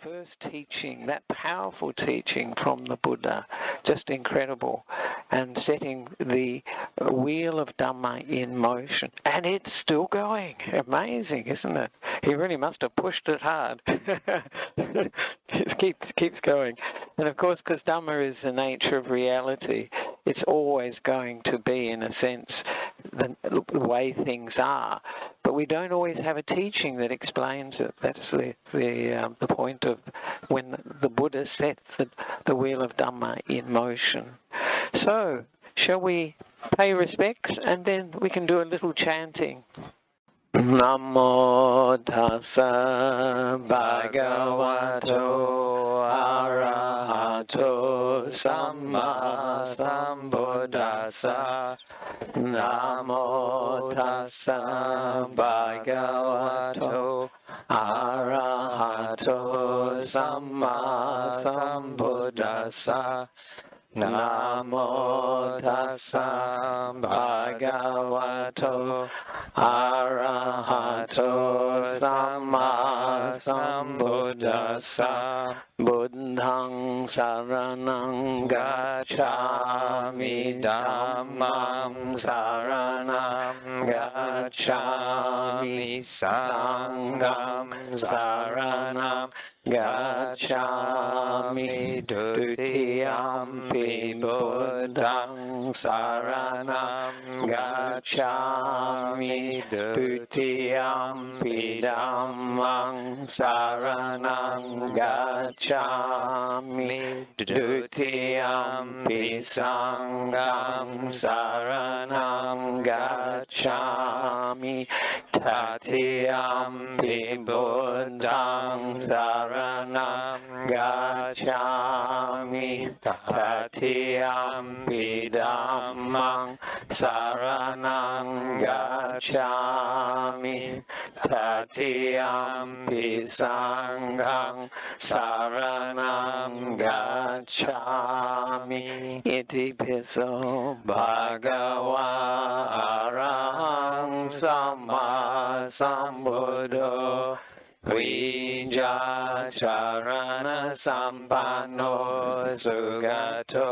first teaching, that powerful teaching from the Buddha, just incredible, and setting the wheel of Dhamma in motion. And it's still going. Amazing, isn't it? He really must have pushed it hard. It keeps going. And of course, because Dhamma is the nature of reality, it's always going to be, in a sense, the way things are. But we don't always have a teaching that explains it. That's the point of when the Buddha set the wheel of Dhamma in motion. So, shall we pay respects and then we can do a little chanting? Namo tassa bhagavato arahato samma sambuddhassa. Namo tassa bhagavato arahato samma sambuddhassa. Namo tassa bhagavato arahato samma sambuddhassa. Buddhaṃ saranam gacchāmi, Dhammam saranam gacchāmi, Sangham saranam gacchāmi, Dutiyampi Buddhaṃ saranam gacchāmi, Dutiyampi Dhammam saranam gacchāmi, Dutiyampi Sangham saranam gacchāmi, Tatiyampi Buddhaṃ saranam gacchāmi, Tatiyampi Dhammam saranam gacchāmi, Tatiyampi Sangham saranam gacchāmi. Iti piso bhagava arahang samma sambuddho Vijacharana sampanno sugato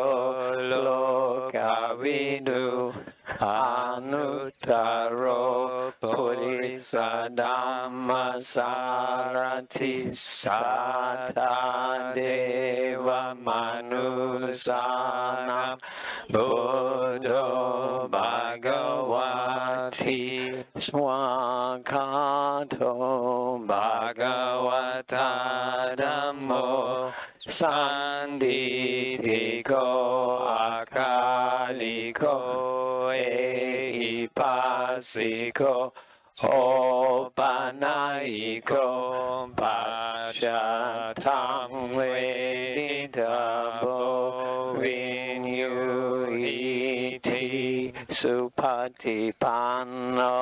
lokavidu anuttaro purisa dhamma sarati sata deva manusanam buddho bhagavati swakato bhagavata dhammo sanditiko akaliko ehipasiko opanaiko pashatam veditabo vinyuhiti supatipanno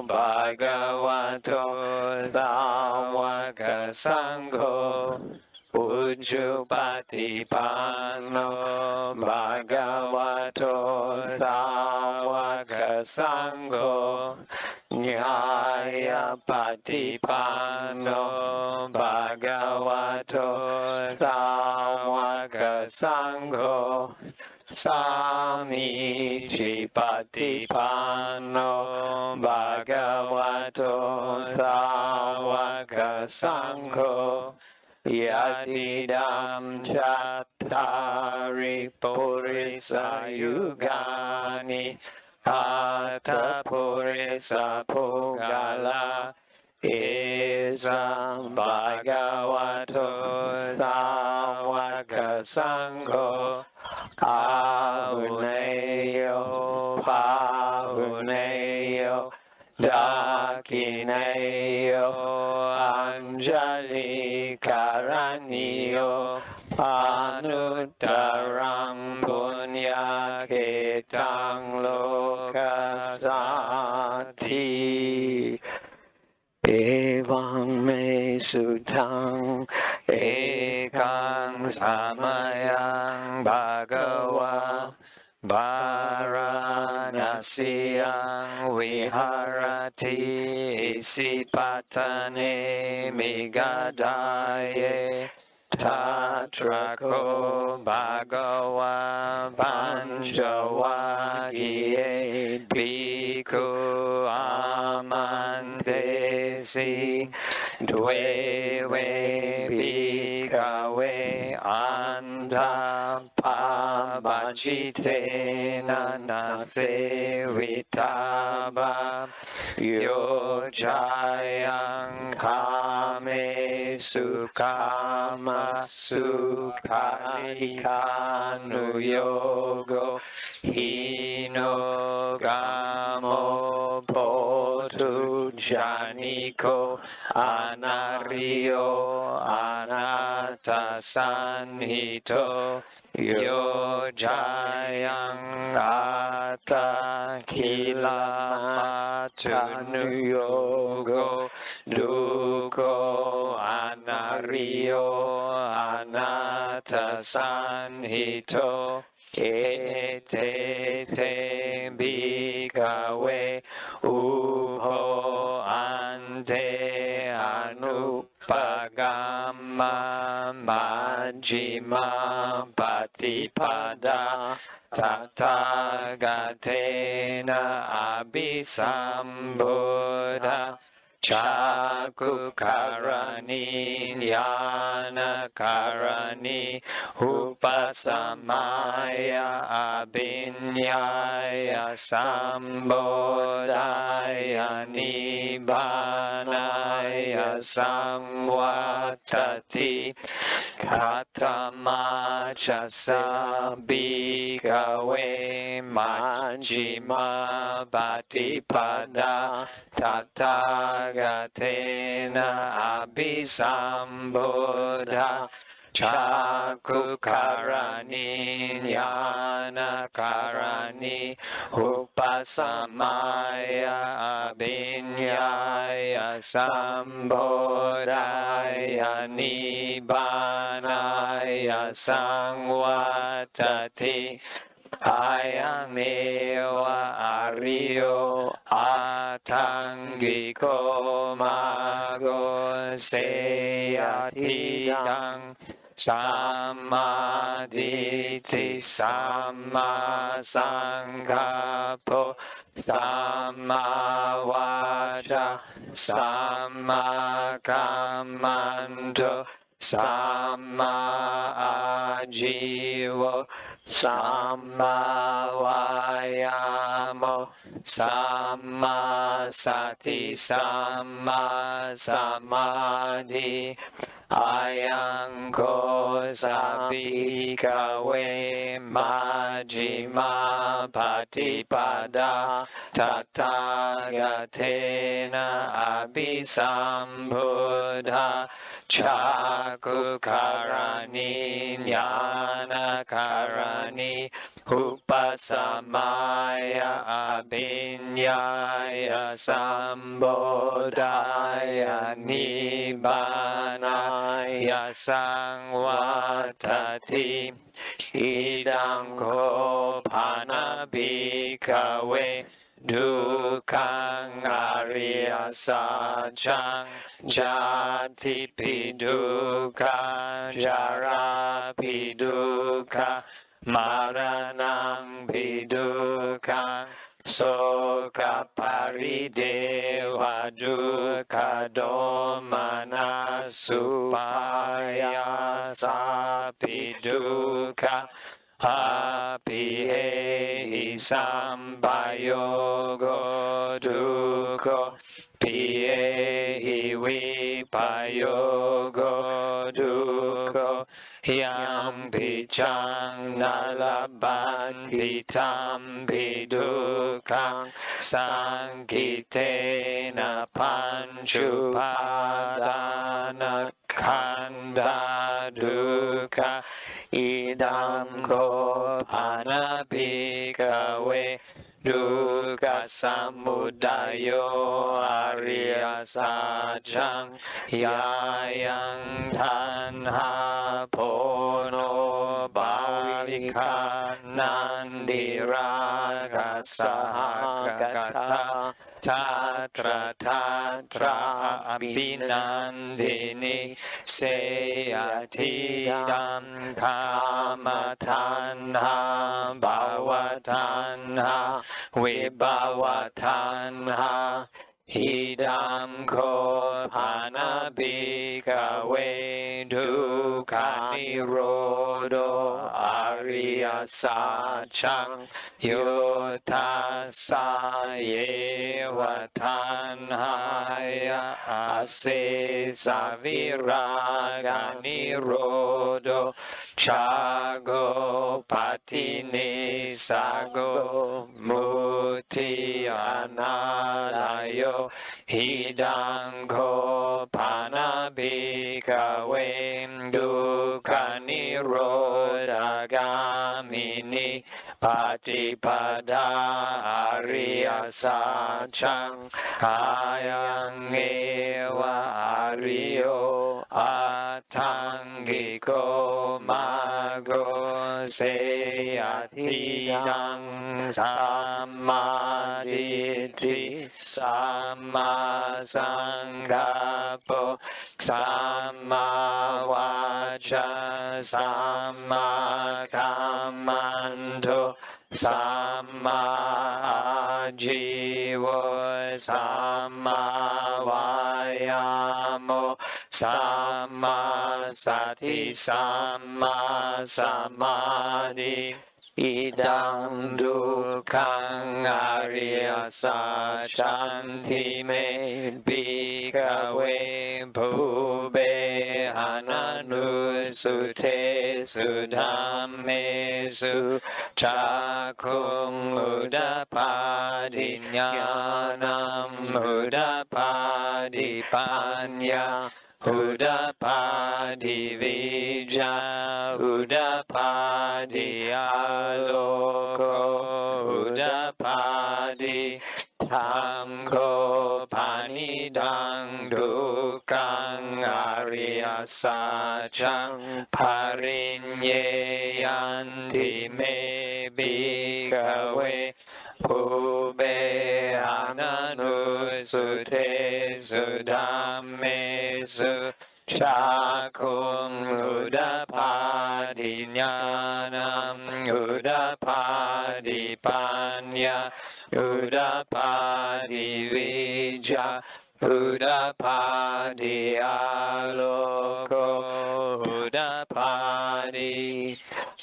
bhagavato sāvaka sangho Ujjupatipanno bhagavato sāvaka sangho Nyaya patipanno bhagavato sāvaka sangho Samici patipanno bhagavato sāvaka sangho Yatidam chattari purisa yugani Hatha purisa pugala Isam bhagavato sāvaka sangho Ahuneyo pahuneyo Dakineyo Anjali Karaniyo Anuttaram Punyaketang Lokasati Evam me sutang ekang samayang bhagava Varanasiyang viharati sipatane migadaye Tatrako Bhagava Panchavakiye Bhikkhu Amantesi Dve Bhikkhave Anta Pavachitena Nasevitaba Yojayang Kame Sukama Sukhanikanu Yogo Hino Gamo Potu Janiko Anario Anata Sanhito Yojayang Ata Kilamatu Yogo Duko Anario Anata Sanhito Ete Bhikkhave Uho Ante Anupagama Majjhima Patipada Tathāgatena Abhisambuddha Chakukarani Yanakarani Upasamaya Abhinyaya Sambodhaya Nibbanaya Samvatati Katamachasa Bhikkhave Majjhima Patipada Tathāgatena Abhisambuddha Chakukarani Yanakarani Upasamaya Abhinyaya Sambodhaya Nibbanaya Samvatati Ayamewa Aryo Atangiko Mago Seyatidang Samaditi Samasanghapo Samavaja Samakamanto Samaajivo Sammavayamo Sammasati Sammasamadhi Ayangko Sabhikkhave Majjhima Patipada Tathāgatena Abhisambuddha Chakukarani Yanakarani Upasamaya Abhinyaya Sambodhaya Nibbanaya Samvatati Idam ko Pana Bhikkhave Dukkhaṃ Arya Sacchaṃ Jati pi dukkhaṃ Jara pi dukkhaṃ Maranaṃ pi dukkhaṃ Soka parideva dukkha domana supayasa pi dukkha Apihehi sambayogo dukkha Pihehi vipayogo dukkha Yam pichang nalabanti tampi dukkhang Sankitena panchupadana khanda dukkha Idam ko Pana Bhikkhave Dukkha Samudayo Arya Sacchaṃ Yayang Tanha Pono บาลิกานันดิรากัสสหกตาทัตระทัตระอภินันดินิเสยทิดัมคามทันหาภาวทันหาวิภาวทันหาหิดัมโคภานาภิกเวทุกขานิโรโธอริยสัจจังโยทัสสะเยวทันหายะอาเสสะวิราคานิโรโธชาโกปัตตินิสาโกมุทิอนาลายโยหิดังโคภานาภิกเวทุกขานิโรธกามินิปฏิปดาอริยสัจจังอายังเอวะอริโยอัตถังกิโกมาโกเสยทิยังสัมมาทิฏฐิสัมมาสังกัปปะสัมมาวาจาสัมมากัมมันโตสัมมาอาชีวะสัมมาวายามโมสัมมาสติสัมมาสมาธิอิดังดุขังอริยสัจจันทิเมภิกขเวภูเบหานานุสุเทสุธัมเมสุจักขุงอุดปาทิญาณังอุดปาทิปัญญาอุดปาทิวิจาอุดปาทิอาโลโกอุดปาทิธรรมโคภานิดังทุกขังอริยสัจจังภริญเยยันติเมภิกขเวภูเบหานานุสุเทสุธัมเมสุจักขุงอุดปาทิญาณังอุดปาทิปัญญาอุดปาทิวิจาอุดปาทิอาโลโกอุดปาทิ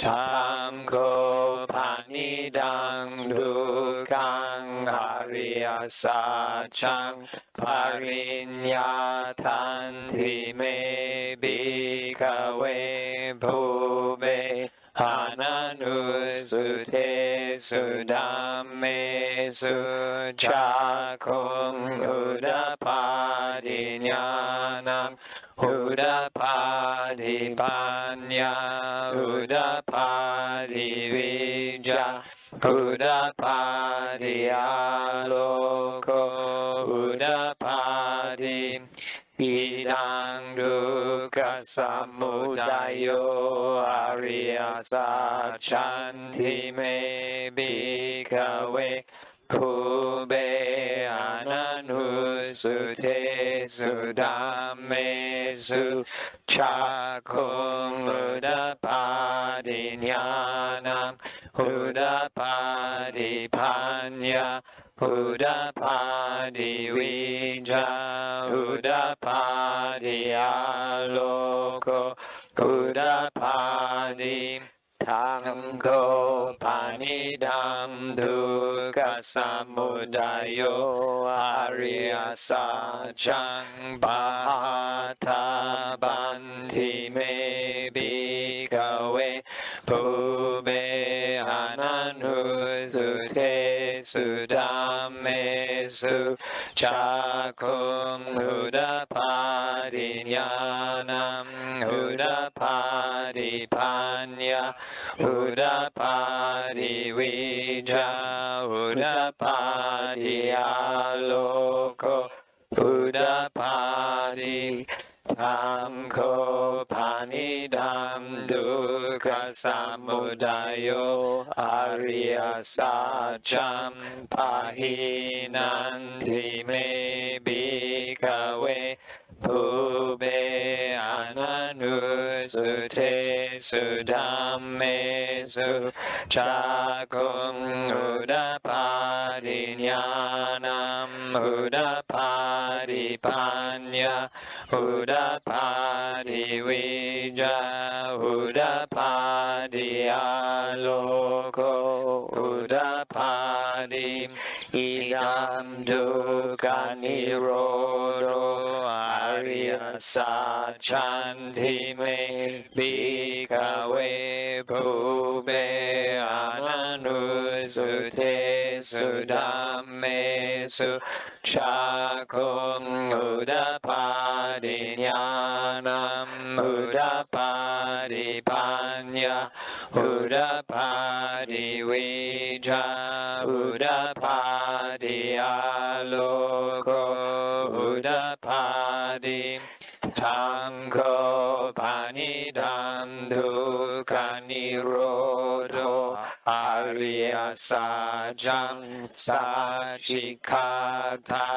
ธรรมโคภานิดังทุกขังอริยสัจจังภริญญาทันทิเมภิกขเวภูเบหานานุสุเทสุธัมเมสุจักขุงอุดปาทิญาณังอุดปาทิปัญญาอุดปาทิวิจาอุดปาทิอาโลโกอุดปาทิอิดังดุกขสมุทัยโยอริยสัจจันทิเมภิกขเวภูเบหานานุสุเทสุธัมเมสุจักขุงอุดปาทิญาณังอุดปาทิปัญญาอุดปาทิวิจาอุดปาทิอาโลโกอุดปาทิธรรมโคภานิดังทุกขสมุทัยโยอริยสัจจังปาทาบันทิเมภิกขเวภูเบหานานุสุเทสุธัมเมสุจักขุงอุดปาทิญาณังอุดปาทิปัญญาอุดปาทิวิจาอุดปาทิอาโลโกอุดปาทิธรรมโคภานิดังดุ กขสมุทัยโยอริยสัจจังปะหินันทิเมภิกขเวภูเบอนันุสุเทสุธัมเมสุจักขุงอุดาปาริญาณัมอุดาปาริปัญญาอุดาปาริวิจาอุดาปาริอาโลโกอุดาปาริอิดัมทุกขานิโรโธอริยสัจจันทิเมภิกขเวภูเบอนันุสุเทสุธัมเมสุจักขุงอุดาปาริญาณัมอุดาปาริปัญญาอุดาปาริวิจาอุดาปาริอาโลโกอุดาปาริธังโฆปานิดัมทุกขานิโรโธอริยสัจจังสัจฉิกขาทา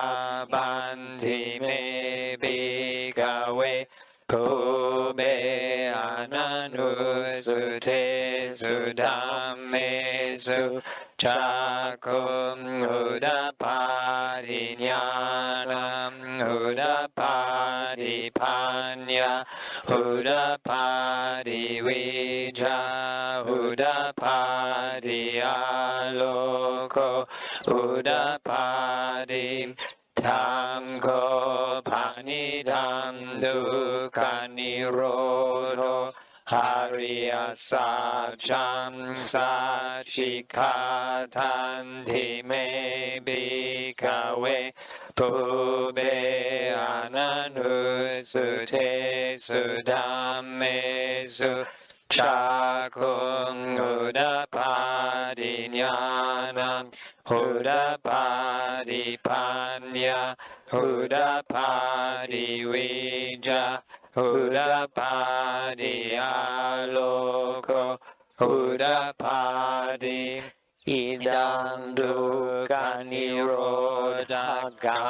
บันทิเมภิกขเวภูเบอนันุสุเทสุธัมเมสุจักขุงอุดาปาริญาณัมอุดาปาริปัญญาอุดาปาริวิจาอุดาปาริอาโลโกอุดาปาริธังโฆปานิดัมทุกขานิโรโธอริยสัจจังสัจฉิกขาทันทิเมภิกขเวภูเบอนันุสุเทสุธัมเมสุจักขุงอุดาปาริญาณัมอุดาปาริปัญญาอุดาปาริวิจาอุดาปาริอาโลโกอุดาปาริอิดังทุกขานิโรธกา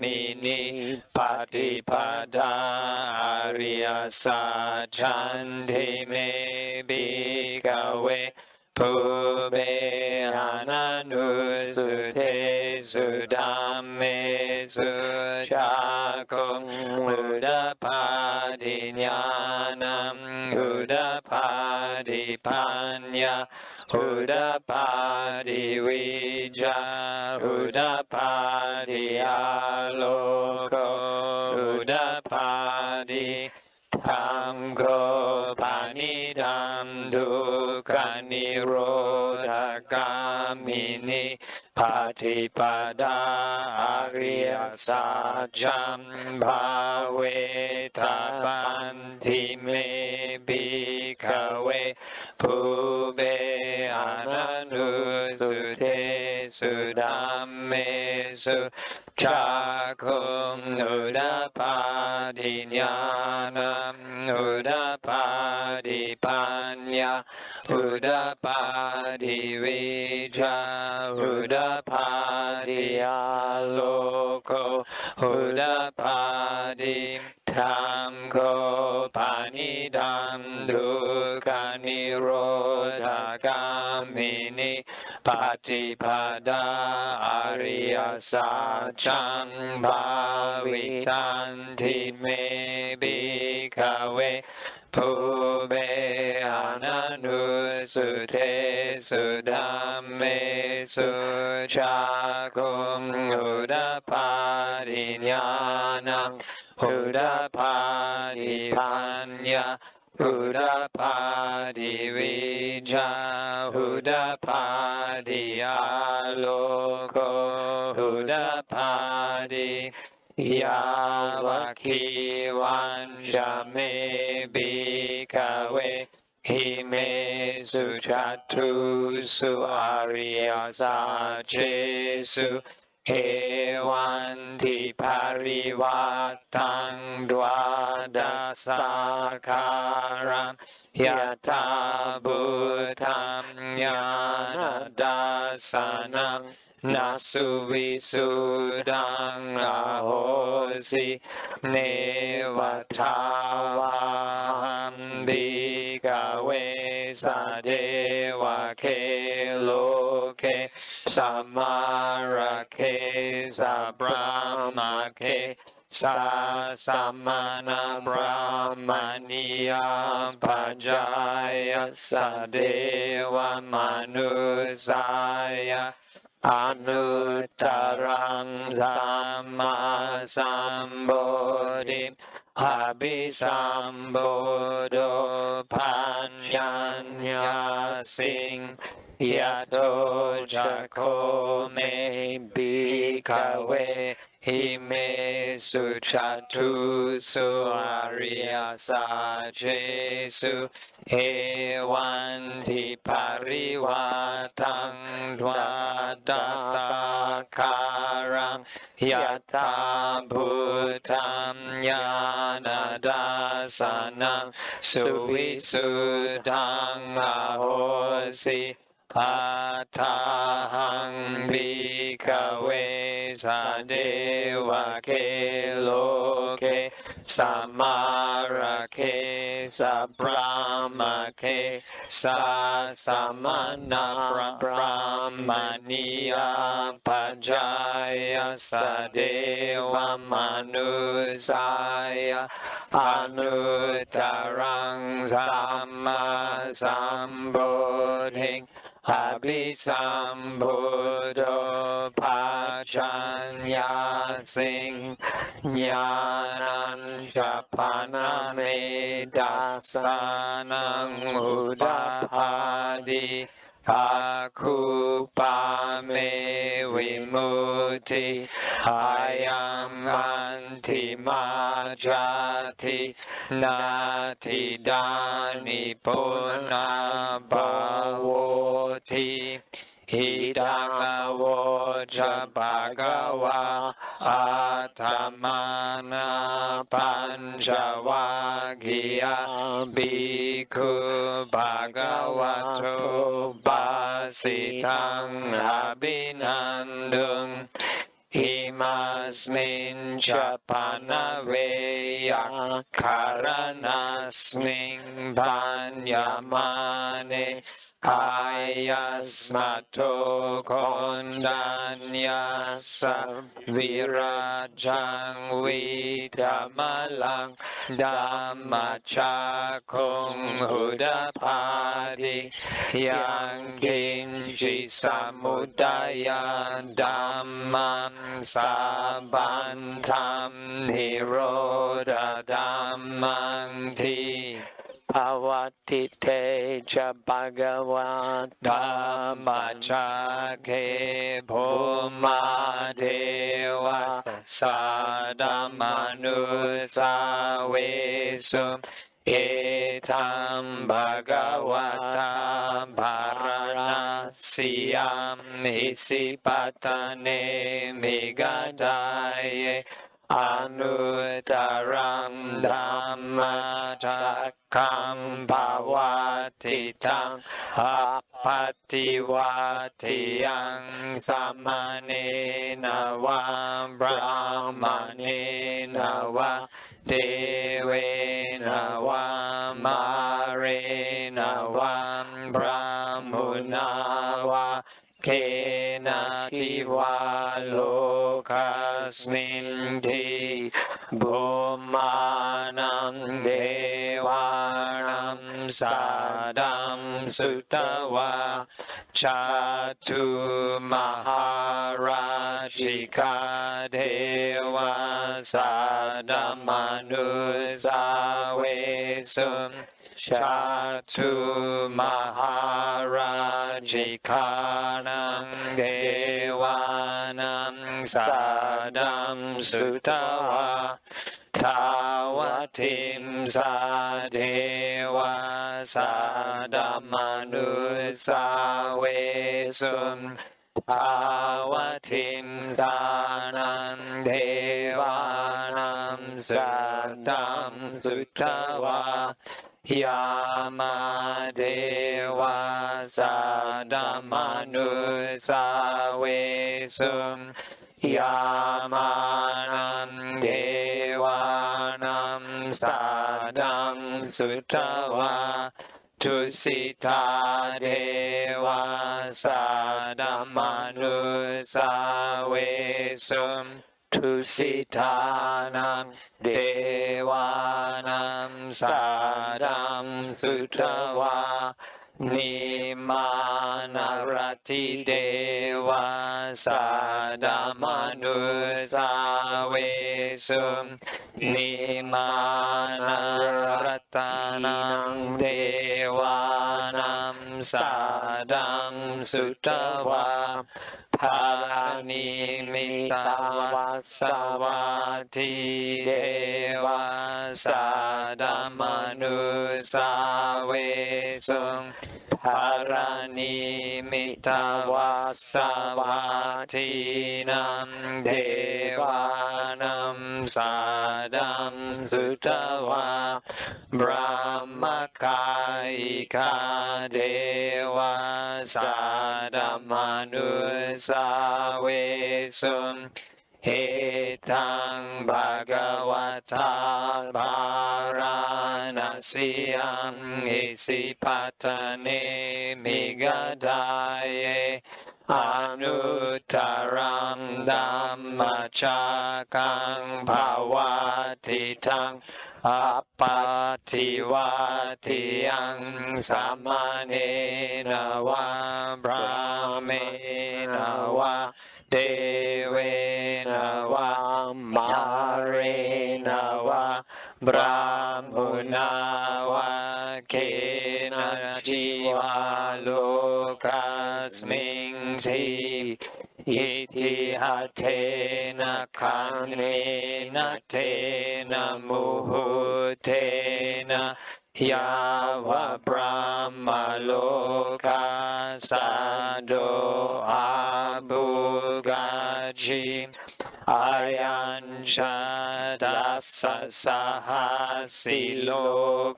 มินิปฏิปทาอริยสัจจันทิเมภิกขเวภูเบอนันุสุเทสุธัมเมสุจักขุงอุดาปาริญาณัมอุดาปาริปัญญาอุดาปาริวิจาอุดาปาริอาโลโกอุดาปาริธังโฆปานิดัมทุกขานิโรธกามินิปฏิปทาอริยสัจจังภาเวทาปันทิเมภิกขเวภูเบอนันุสุเทสุธัมเมสุจักขุงอุดาปาริญาณัมอุดาปาริปัญญาอุดาปาริวิจาอุดาปาริอาโลโกอุดาปาริธังโฆปานิดัมทุกขานิโรธกามินิปฏิปทาอริยสัจจังภาวิตันทิเมภิกขเวภูเบอนันุสุเทสุธัมเมสุจักขุงอุดาปาริญาณัมอุดาปาริปัญญาอุดาปาริวิจาอุดาปาริอาโลโกอุดาปาริยาวะคีวันจะเมภิกขเวหิเมสุจัตตุสุอริยสัจเจสุ วันติปาริวัตังดวาดาสาคารังยะถาบุธัมญาณดัสสนังนาสุวิสุดังอาโหสิเนวทาวาหัมบิกเวสะเดวะเคโลเคสัมมาระเคสัพพมะเคสัสัมมานาพระมณียปัจจายสัเดวมนุสายอนุตตรังสัมมาสัมโพธิอภิสัมโพโดปัญญาญาสิงยะโตจักโคเมบิกเวหิเมสุชัตถุสุอริยสัจเจสุเอวันติปาริวัตังดวาดาสาคารังยะถาบุธัมญาณดัสสนังสุวิสุดังอาโหสิปัฏฐาหังบิกเวสะเดวะเคโลเคสัมมาระเคสัพพมะเคสัสัมมานาพระมณียปัจจายสัเดวมนุสายอนุตตรังสัมมาสัมโพธิอภิสัมโพโดปัจจัญญาสิงญาณัญจปานาเมดัสสนังอุดาภาดิภาคุปาเมวิมุตติอายังอันติมาจาตินาทิดานิปุณาภาวติหิดังโวจะภะคะวะอะธัมมานาปัญจวัคคียภิกขุภะคะวะโตปัสสิทังอภินันตุอิมัสมินจะปานะเวยัคคารนัสมิงปัญญามเนอายาสมัตโตคนดัญญาสวิราจังวิธรรมลังดัมมัจจคงหุดาภาดิยังกินจิสมุทัยดัมมังสัพพันธัมนิโรธดัมมังทีภาวติเตจะภะคะวะธัมมัจจเคภูมาเทวะสัตตมนุสาเวสุเอตัมภะคะวะตาภารณาสิยามหิสิปัตตเนมิกดายอนุตตรังธัมมาจักขังภาวติตังอภัตติวัตถิยังสัมมาเนนะวะพระมเนนะวะเทเวนะวะมาเรนะวะพระมุนาวะเคนะทิวาโลกัสมินทิบุมานังเดวานัมสาดัมสุตวะชาตุมหาราชิกาเทวาสาดัมมนุสาเวสุชาตุมหาราชิกานังเทวานัมสาดัมสุตวะทาวทิมสาเทวาสาดัมมนุสาเวสุ Tavatim Sanam Devanam Sadam Sutava Yama Deva Sadamanu Savesum Yamanam Devanam Sadam Sutava Tusita Deva Sadamanu Savesum Tusitanam Devanam Sadam Sutava Nimanarati Deva Sadamanu Savesum Nimanaratanam Devanam Sadam Sutava Paranimittavasavati Deva Sadamanu Savesum Paranimittavasavati Nam Devanam Sadam Sutava Brahmakaika Deva Sadamanu Savesum Etang Bhagavata Varanasiyam Isipatane Migadaye Anuttaram Dhammachakang Bhavatitang Apativatiyang Samanena Va Brahmena Va Devena Va Marena Va Brahmuna Va Kena Jiva Lokasming Ti Iti Hatena Kanena Tena Muhutena Yava Brahma Loka Sado Abugaji Aryansha Sahasi Lokadatu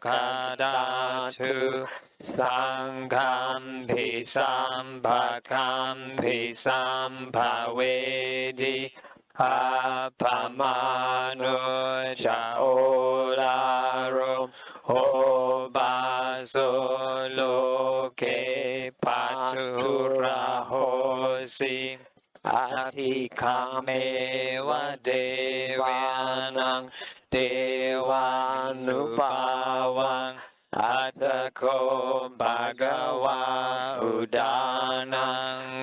Sangham Pisam Bhakam Pisam Bhavedi Apamano Jaolaro Obaso Loke Patura Hosi Atikame Va Devanang Devanupavang Atako Bhagava Udanang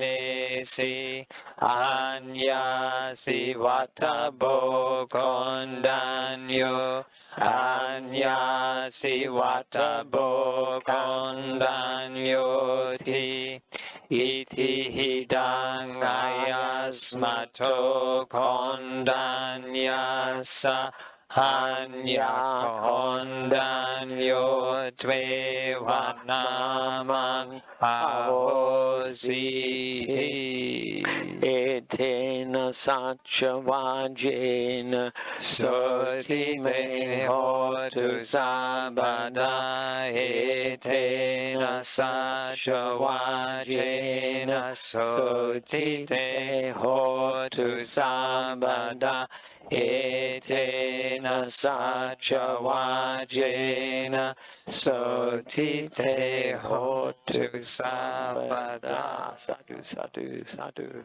Udanesi Anya Sivatabo Kondanyo Anya Sivatabo Kondanyo Ti Iti Hidang Ayasmato Kondanyasa Hanya Kondanyo Tve Vanamang Ahositi Etena Sachavajena Soti Me Hotu Sabada Etena Sachavajena Soti Te Hotu Sabada Etena Sachavajena Soti Te Hotu Sabada. Sadhu, sadhu, sadhu.